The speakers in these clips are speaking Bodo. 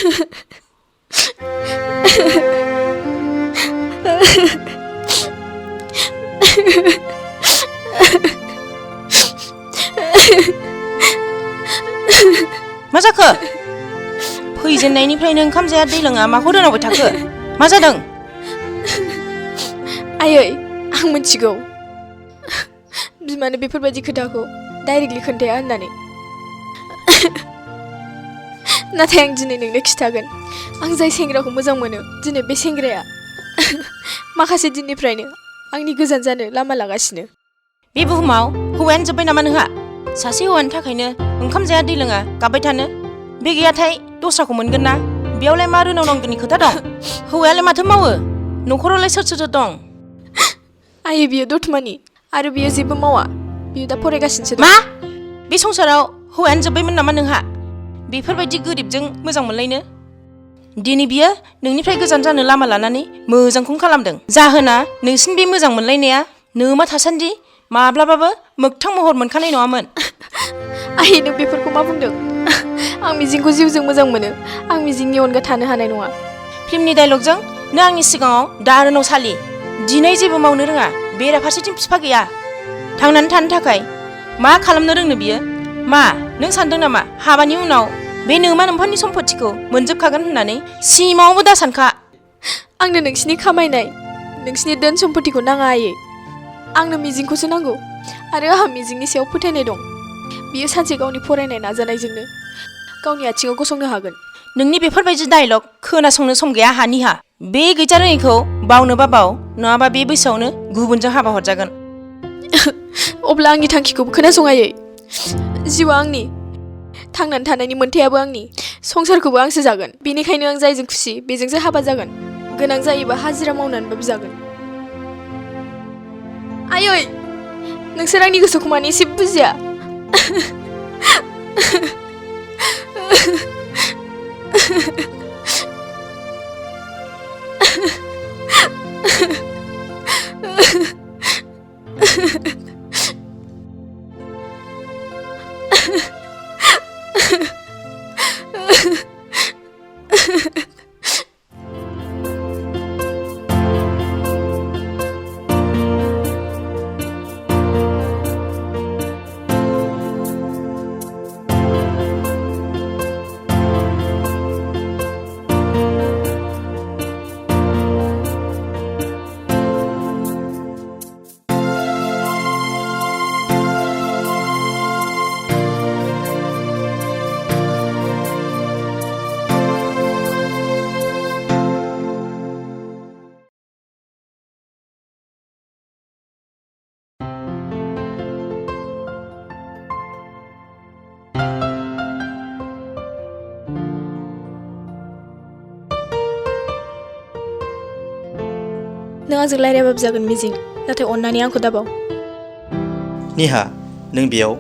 मा जाखो? फैजेननायनिफ्रायनो ओंखाम जाया दै लोङा माखौ दोनावबाय थाखो? मा जादों? आयै आं मिथिगौ बिमानो बेफोरबायदि खोथाखौ डाइरेक्टलि खोन्थाया होननानै नाथाय आं दिनै नोंनो खिथागोन आं जाय सेंग्राखौ मोजां मोनो दिनै बे सेंग्राया माखासे दिननिफ्रायनो आंनि गोजान जानो लामा लागासिनो बे बुहुमाव हौवायानो जोब्बाय नामा नोंहा? सासे हौवानि थाखायनो ओंखाम जाया दै लोङा गाबबाय थानो? बे गैयाथाय दस्राखौ मोनगोन ना? बेयावलाय मा रोनावनांगौनि खोथा दं? हौवायालाय माथो मावो? न'खरावलाय सोर सोर दं? आयै बियो दतमानि आरो बियो जेबो मावा बियो दा फरायगासिनोसो दं। मा? बे संसाराव हौवायानो जोब्बायमोन नामा नोंहा? बेफोरबायदि गोरिबजों मोजां मोनलायनो? दिनै बियो नोंनिफ्राय गोजान जानो लामा लानानै मोजांखौनो खालामदों। जाहोना नोंसिनि बे मोजां मोनलायनाया नोमा थासान्दि माब्लाबाबो मोगथां महर मोनखानाय नङामोन। आयै नों बेफोरखौ मा बुंदों? आं मिजिंखौ जिउजों मोजां मोनो। आं मिजिंनि अनगा थानो हानाय नङा। फिल्मनि डायलगजों नों आंनि सिगाङाव दारोनाव सालि। दिनै जेबो मावनो रोङा, बेराफारसेथिं बिफा गैया। थांनानै थानो थाखाय मा खालामनो रोंनो बियो? मा नों सानदों नामा हाबानि उनाव बे नोमा नोम्फानि सम्पथिखौ मोनजोबखागोन होननानै? सिमाङावबो दा सानखा। आंनो नोंसिनि खामायनाय नोंसिनि धोन सम्पथिखौ नाङा आयै। आंनो मिजिंखौसो नांगौ आरो आंहा मिजिंनि सायाव फोथायनाय दं। बियो सानसे गावनि फरायनाय नाजानायजोंनो गावनि आथिङाव गसंनो हागोन। नोंनि बेफोरबायदि डायलग खोनासंनो सम गैया हानिहा। बे गैजारोङैखौ बावनोबा बाव, नङाबा बे बैसोआवनो गुबुनजों हाबा हरजागोन। अब्ला आंनि थांखिखौबो खोनासं आयै। जिउआ आंनि, थांनानै थानायनि मोन्थायाबो आंनि, संसारखौबो आंसो जागोन। बेनिखायनो आं जायजों खुसि बेजोंसो हाबा जागोन। गोनां जायोबा हाजिरा मावनानैबाबो जागोन। आयै नोंसोर आंनि गोसोखौ मानो एसे बुजिया? नों आंजों रायज्लायबाबो जागोन मिजिं, नाथाय अन्नानै आंखौ दाबाव। निहा, नों बेयाव?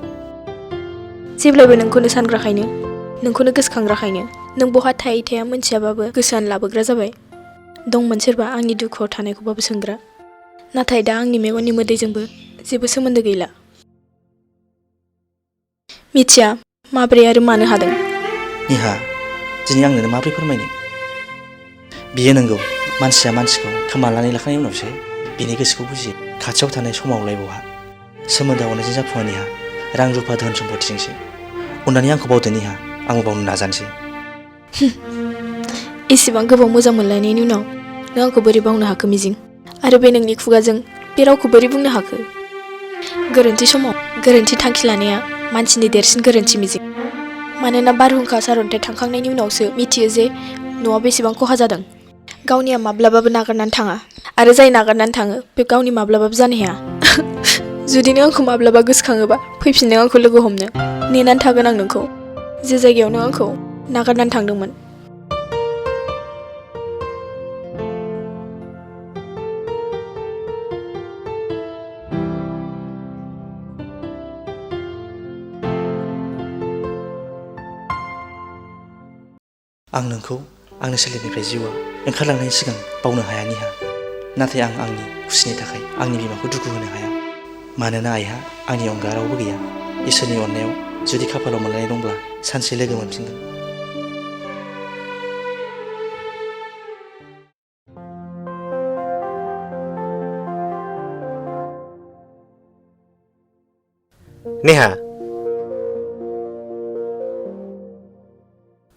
जेब्लायबो नोंखौनो सानग्राखायनो, नोंखौनो गोसोखांग्राखायनो नों बहा थायै थाया मोनथियाबाबो गोसोआनो लाबोग्रा जाबाय। दंमोन सोरबा आंनि दुखुआव थानायखौबाबो सोंग्रा, नाथाय दा आंनि मेगननि मोदैजोंबो जेबो सोमोन्दो गैला। मिथिया माब्रै आरो मानो हादों। निहा, दिनै आं नोंनो माब्रै फोरमायनो? बियो नंगौ, मानसिया मानसिखौ खोमानानै लाखांनायनि उनावसो बिनि गोसोखौ बुजियो। खाथियाव थानाय समावलाय बहा? सोमोन्दोआ अननायजों जाफुङा निहा, रां रुफा धोन सम्पथिजोंसो। अन्नानै आंखौ बावदो निहा, आंबो बावनो नाजानोसै। एसेबां गोबाव मोजां मोनलायनायनि उनाव नों आंखौ बोरै बावनो हाखो मिजिं? आरो बे नोंनि खुगाजों बे रावखौ बोरै बुंनो हाखो? गोरोन्थि समाव गोरोन्थि थांखि लानाया मानसिनि देरसिन गोरोन्थि मिजिं। मानोना बारहुंखा सारअन्थाइ थांखांनायनि उनावसो मिथियो जे न'आ बेसेबां खहा जादों। गावनिया माब्लाबाबो नागारनानै थाङा, आरो जाय नागारनानै थाङो बे गावनि माब्लाबाबो जानो हाया। जुदि नों आंखौ माब्लाबा गोसोखाङोबा फैफिन नों आंखौ लोगो हमनो। नेनानै थागोन आं नोंखौ, जे जायगायाव नों आंखौ नागारनानै थांदोंमोन। आं नोंखौ आंनि सोलेरनिफ्राय जिउआव ओंखारलांनायनि सिगां बावनो हाया निहा। नाथाय आं आंनि खुसिनि थाखाय आंनि बिमाखौ दुखु होनो हाया। मानोना आइहा आंनि अनगा रावबो गैया। इसोरनि अननायाव जुदि खाफालाव मोनलायनाय दंब्ला सानसे लोगो मोनफिनगोन। नेहा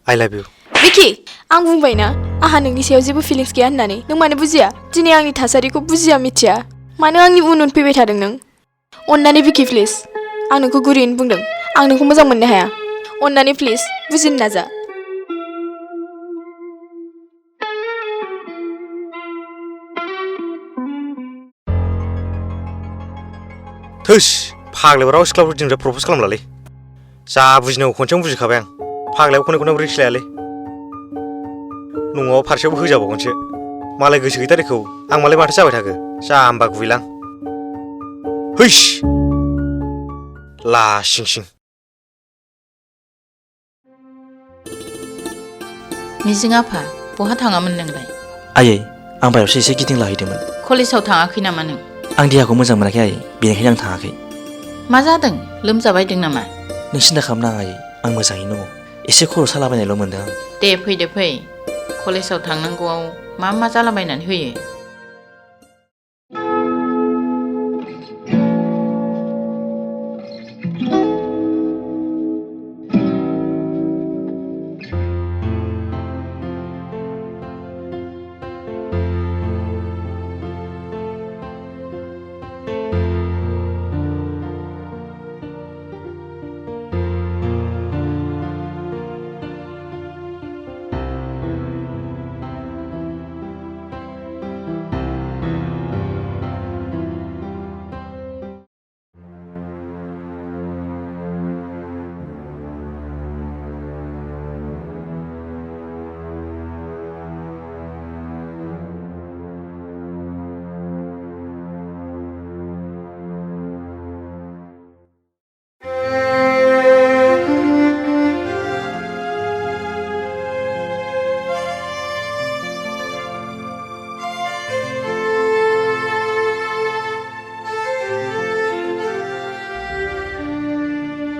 I love you. विकि आं बुंबायना आंहा नोंनि सायाव जेबो फिलिंस गैया होननानै नों मानो बुजिया दिनै आंनि थासारिखौ बुजिया मिथिया मानो आंनि उन फैबाय थादों नों अन्नानै विकि प्लिज आं नोंखौ गुरैयैनो बुंदों आं नोंखौ मोजां मोननो हाया अन्नानै प्लिज बुजिनो नाजा थोस फाग्लायाव राव सिख्लाफोर दिनैफ्राय प्रप'ज खालामलालै जा बुजिनांगौ खनसेयावनो बुजिखाबाय आं फाग्लायाव खननै खनथाम रिक्स लायालै न'आव फारसेयावबो होजाबावगोनसो मालाय गोसो गैथारैखौ आं मालाय माथो जाबाय थाखो जाम्बा गुबैलां हैस लासिं सिं मिजिं आफा बहा थाङामोन नोंलाय आयै आं बायह्रायावसो एसे गिदिंलाहैदोंमोन कलेजाव थाङाखै नामा नों आं देहाखौ मोजां मोनाखै आयै बेनिखायनो आं थाङाखै मा जादों लोमजाबायदों नामा नों सिन्था खालामनाङा आयै आं मोजाङैनो दङ एसे खर' सालाबायनायल' मोनदों आं दे फैदो फै कलेजाव थांनांगौआव मा जालाबायनानै होयो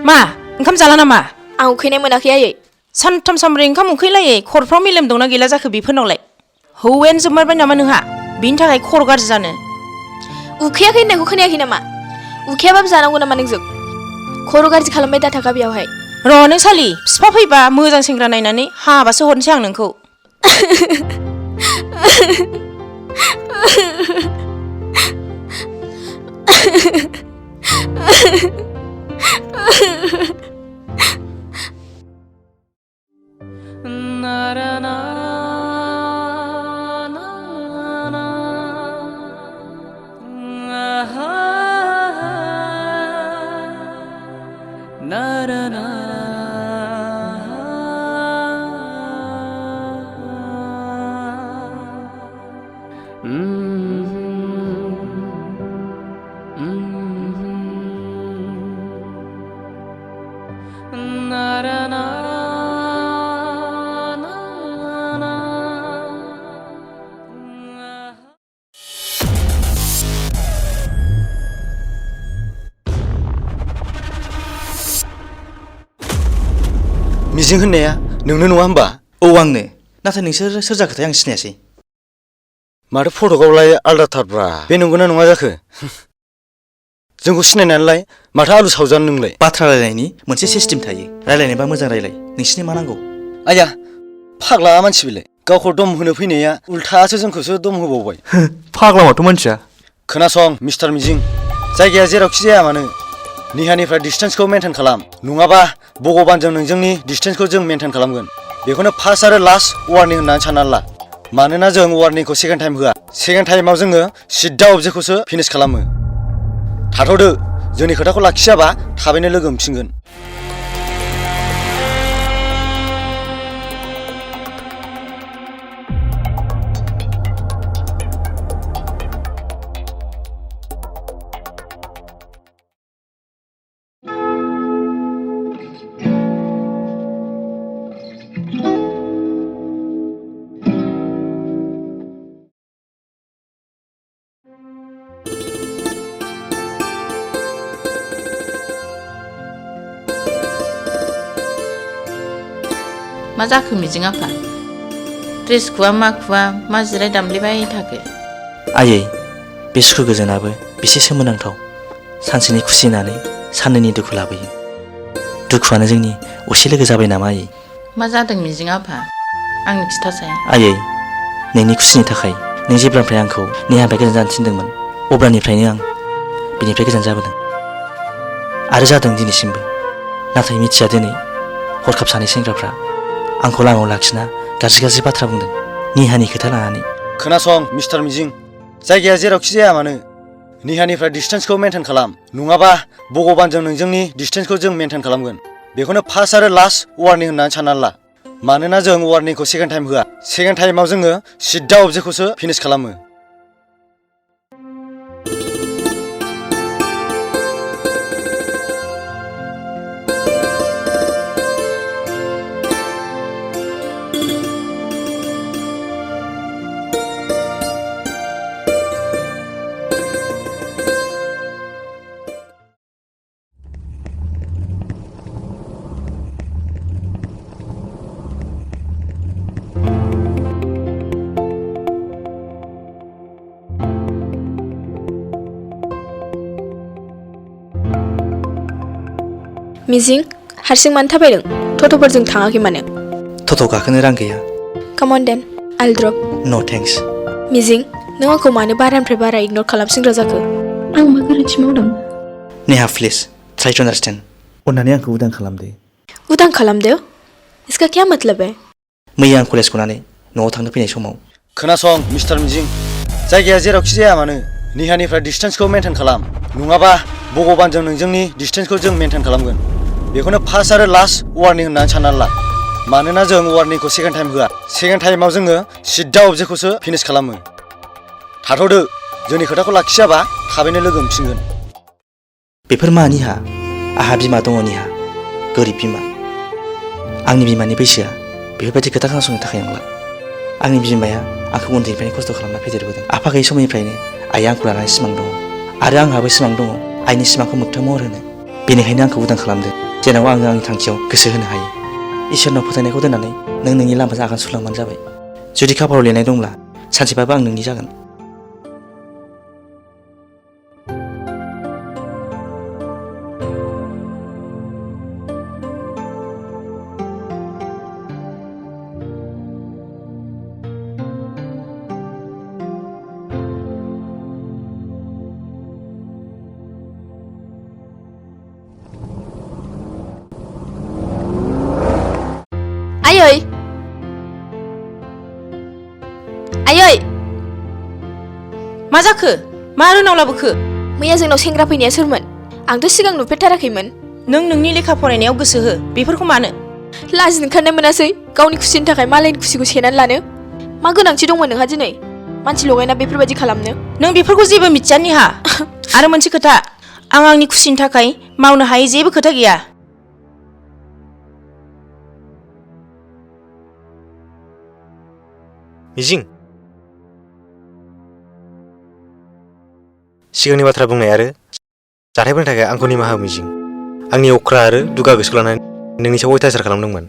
मा ओंखाम जाला नामा आं उखैनाय मोनाखै आयै सानथाम सानब्रै ओंखाम उखैलायै खरफ्राव मेलेम दंना गैला जाखो बेफोरनावलाय हौवायानो जोबमारबाय नामा नोंहा बिनि थाखाय खर' गाज्रि जानो उखैयाखै होननायखौ खोनायाखै नामा उखैयाबाबो जानांगौ नामा नोंजों खर' गाज्रि खालामबाय दा थाखा बेयावहाय र' नों सालि बिफा फैबा मोजां सेंग्रा नायनानै हाबासो हरनोसै आं नोंखौ मिजिं होननाया नोंनो नङा होमबा औ आंनो नाथाय नोंसोर सोर जाखोथाय आं सिनायासै माथो फटकआवलाय आलदाथारब्रा बे नंगौना नङा जाखो जोंखौ सिनायनानैलाय माथो आलु सावजानो नोंलाय बाथ्रा रायलायनायनि मोनसे सिस्टेम थायो रायलायनोबा मोजां रायलाय नोंसिनि मा नांगौ आया फाग्ला मानसि बेलाय गावखौ दम होनो फैनाया उल्थासो जोंखौसो दम होबावबाय फाग्ला माथो मानसिया खोनासं मिस्टार मिजिं जायगाया जेरावखि जाया मानो निहानिफ्राय डिसटेन्सखौ मेनटेन खालाम नङाबा भगबानजों नोंजोंनि डिसटेन्सखौ जों मेनटेन खालामगोन बेखौनो फार्स्ट आरो लास्ट वार्निं होननानै साननानै ला मानोना जों वार्निंखौ सेकेन्ड टाइम होआ सेकेन्ड टाइमाव जोङो सिद्दा अबजेक्टखौसो फिनिश खालामो थाथ'दो जोंनि खोथाखौ लाखियाबा थाबैनो लोगो मोनफिनगोन मा जाखो मिजिं आफा ड्रेस खुवा मा जिराय दामलेबाय थाखो आयै बे सुखु गोजोनाबो बेसे सोमोनांथाव सानसेनि खुसि होननानै साननैनि दुखु लाबोयो। दुखुआनो जोंनि असे लोगो जाबाय नामा आयै? मा जादों मिजिं आफा आंनो खिथासाय। आयै, नोंनि खुसिनि थाखाय नों जेब्लानिफ्राय आंखौ नेहानिफ्राय गोजान जानो थिनदोंमोन अब्लानिफ्रायनो आं बिनिफ्राय गोजान जाबोदों आरो जादों दिनैसिमबो। नाथाय मिथिया दिनै हरखाब सानै सेंग्राफ्रा आंखौ लामायाव लाखिना गाज्रि बाथ्रा बुंदों निहानि खोथा लानानै। खोनासं मिस्टार मिजिं, जायगाया जेरावखि जाया मानो निहानिफ्राय डिसटेन्सखौ मेनटेन खालाम, नङाबा भगबानजों नोंजोंनि डिसटेन्सखौ जों मेनटेन खालामगोन। बेखौनो फार्स्ट आरो लास्ट वार्निं होननानै साननानै ला। मानोना जों वार्निंखौ सेकेन्ड टाइम होआ। सेकेन्ड टाइमाव जोङो सिद्दा अबजेक्टखौसो फिनिश खालामो। मिजिं, हारसिं मानो थाबायदों? टट'फोरजों थाङाखै मानो? टट' गाखोनो रां गैया। काम अन देन, आइल ड्रप। नो थेंक्स। मिजिं, नों आंखौ मानो बारानिफ्राय बारा इगनर खालामसिनग्रा जाखो? आं मा गोरोन्थि मावदों? नेहा प्लिज ट्राई टू अंडरस्टैंड। अन्नानै आंखौ उदां खालामदो। उदां खालामदो? इसका क्या मतलब है? मैया आं कलेज गनानै न'आव थांनो फैनाय समाव खोनासं मिस्टार मिजिं, जायगाया जेरावखि जाया मानो निहानिफ्राय डिसटेन्सखौ मेनटेन खालाम, नङाबा भगबानजों नोंजोंनि डिसटेन्सखौ जों मेनटेन खालामगोन। बेखौनो फार्स्ट आरो लास्ट वार्निं होननानै साननानै ला। मानोना जों वार्निंखौ सेकेन्ड टाइम होआ। सेकेन्ड टाइमाव जोङो सिद्दा अबजेक्टखौसो फिनिश खालामो। थाथ'दो, जोंनि खोथाखौ लाखियाबा थाबैनो लोगो मोनफिनगोन। बेफोर मा निहा? आहा बिमा दङ निहा, गोरिब बिमा। आंनि बिमानि बैसोआ बेफोरबायदि खोथा खोनासंनो थाखाय नंला। आंनि बिमाया आंखौ उन्दैनिफ्रायनो खस्थ' खालामना फेदेरबोदों। आफा गैयै समनिफ्रायनो आइया आंखौ लानानै सिमां दङ आरो आंहाबो सिमां दङ आइनि सिमांखौ मोगथां महर होनो। बेनिखायनो आंखौ उदां खालामदो जेराव आङो आंनि थांखियाव गोसो होनो हायो। इसोरनाव फोथायनायखौ दोननानै नों नोंनि लामाजों आगान सुरलांबानो जाबाय। जुदि खाफालाव लिरनाय दंब्ला सानसेबाबो आं नोंनि जागोन। आयै! आयै! मा जाखो? मा रोनाव लाबोखो? मैया जोंनाव सेंग्रा फैनाया सोरमोन? आंथ' सिगां नुफेरथाराखैमोन। नों नोंनि लेखा फरायनायाव गोसो हो, बेफोरखौ मानो? लाजिनो ओंखारनाय मोनासै गावनि खुसिनि थाखाय मालायनि खुसिखौ सेनानै लानो? मा गोनांथि दंमोन नोंहा दिनै मानसि लगायना बेफोरबायदि खालामनो? नों बेफोरखौ जेबो मिथिया निहा। आरो मोनसे खोथा, आं आंनि खुसिनि थाखाय मावनो हायै जेबो खोथा गैया। मिजिं, सिगांनि बाथ्रा बुंनाय आरो जाथायफोरनि थाखाय आंखौ निमाहा हो मिजिं। आंनि अख्रा आरो दुगा गोसोखौ लानानै नोंनि सायाव अयथासार खालामदोंमोन।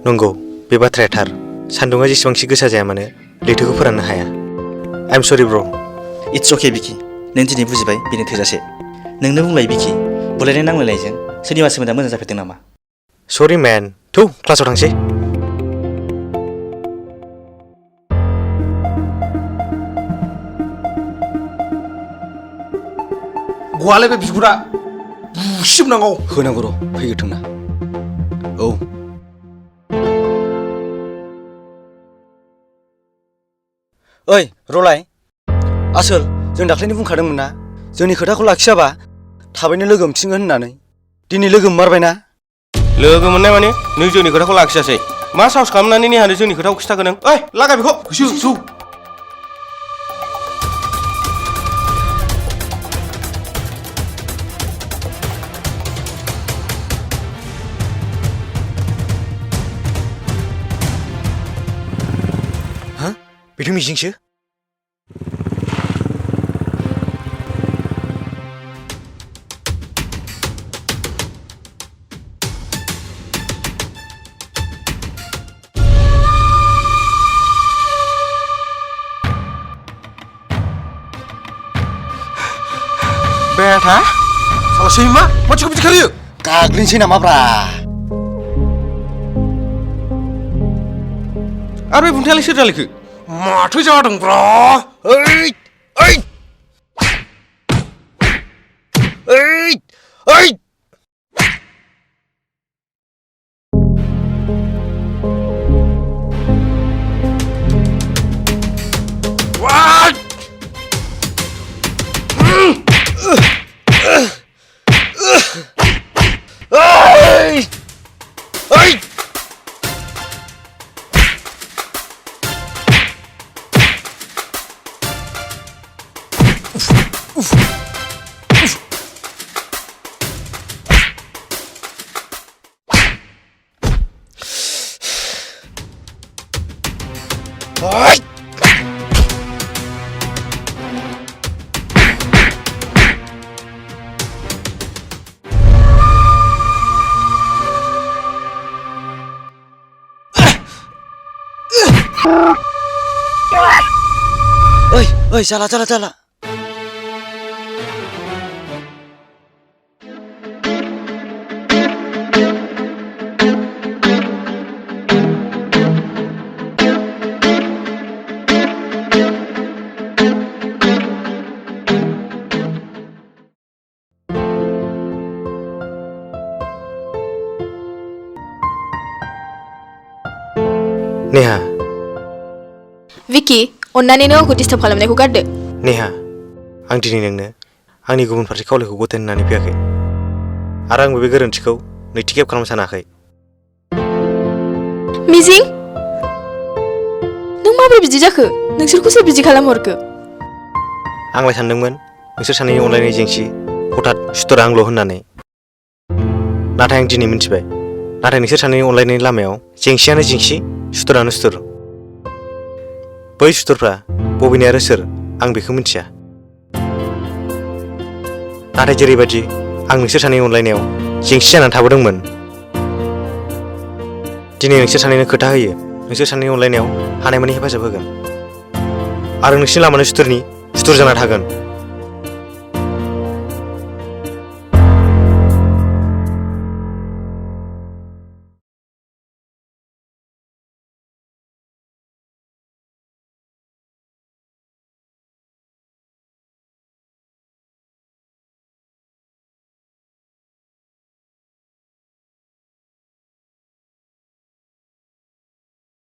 नंगौ, बे बाथ्राया थार। सान्दुंआ जेसेबांखि गोसा जाया मानो लैथोखौ फोराननो हाया। आइ एम सरि ब्र'। इट्स अके बिकि, नों दिनै बुजिबाय बेनो थोजासे। नोंनो बुंलाय बिकि, बुलायनाय नांलायनायजों सोरनिबा सोमोन्दोआ मोजां जाफेरदों नामा? सरि मेन, थौ क्लासाव थांसै। गवालाय बे बिगुरा बुसिबनांगौ। होनांगौ र', फैग्रोथोंना। औ। ओइ रलाय, आसोल जों दाख्लैनो बुंखादोंमोन ना जोंनि खोथाखौ लाखियाबा थाबैनो लोगो मोनफिनगोन होननानै। दिनै लोगो मोनमारबायना? लोगो मोननाय माने नों जोंनि खोथाखौ लाखियासै। मा साहस खालामनानै नेहानो जोंनि खोथाखौ खिथागोन नों? ओइ लागाय बेखौ। सु। बेथ' मिजिंसो। बेटा आलासि मा मानसिखौ बिदि खालायो गाग्लिनोसै नामाब्रा आरो बे बुंथायालाय सोर जालायखो माथो जादोंब्रा ओइ ओइ ओइ ओइ ओइ जाला जाला जाला नेहा विकी अन्नानै नों आंखौ डिस्टार्ब खालामनायखौ गारदो नेहा आं दिनै नोंनो आंनि गुबुन फारसे खावलायखौ गथायनो होननानै फैयाखै आरो आंबो बे गोरोन्थिखौ नैथि खेब खालामनो सानाखै मिजिं नों माबोरै बिदि जाखो नोंसोरखौ सोर बिदि खालामहरखो आंलाय सानदोंमोन नोंसोर सानैनि अनलायनाय जेंसि हठात सुथुरा आंल' होननानै नाथाय आं दिनै मिन्थिबाय नाथाय नोंसोर सानैनि अनलायनायनि लामायाव जेंसियानो जेंसि सुथुरानो सुथुर बै सुथुरफ्रा बबेनि आरो सोर आं बेखौ मिथिया नाथाय जेरैबायदि आं नोंसोर सानैनि अनलायनायाव जेंसि जानानै थाबोदोंमोन दिनै नोंसोर सानैनो खोथा होयो नोंसोर सानैनि अनलायनायाव हानायमानि हेफाजाब होगोन आरो नोंसिनि लामानि सुथुर जाना थागोन